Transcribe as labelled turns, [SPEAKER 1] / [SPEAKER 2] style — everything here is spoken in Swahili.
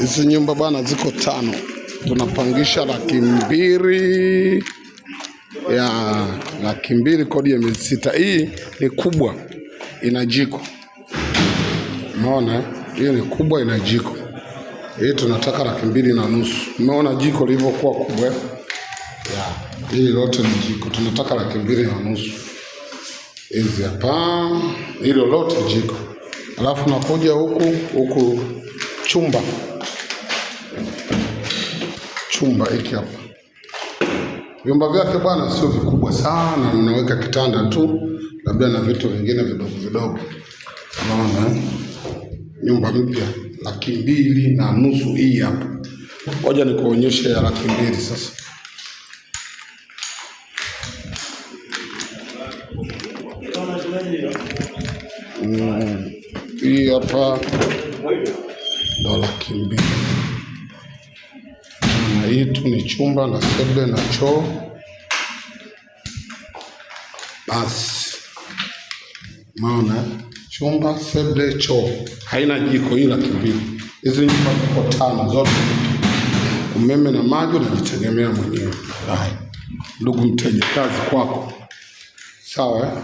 [SPEAKER 1] Hizi nyumba bwana ziko 5. Tunapangisha 200,000 ya 200,000 kodi ya miezi 6. Hii ni kubwa, ina jiko. Umeona? Hii ni kubwa, ina jiko. Hii tunataka 2,500,000. Umeona jiko lilivyokuwa kubwa? Ya. Hii lote ni jiko. Tunataka 2,500,000. Hizi hapa, hilo lote jiko. Alafu nakuja huku chumba hiki hapa. Vyumba vyake bwana sio vikubwa sana, unaweka kitanda tu, labda na vitu vingine vidogo vidogo. Unaona? Nyumba mpya 2,500,000 hii hapa. Ngoja nikuonyeshe ya 200,000 sasa. Hii hapa ndo 200,000. Na hii tu ni chumba na sebule na choo. Basi. Maana chumba, sebule, choo. Haina jiko, hii 200,000. Hizi nyumba ziko 5 zote. Umeme na maji unajitegemea mwenyewe. Hai. Ndugu mteja, kazi kwako. Sawa?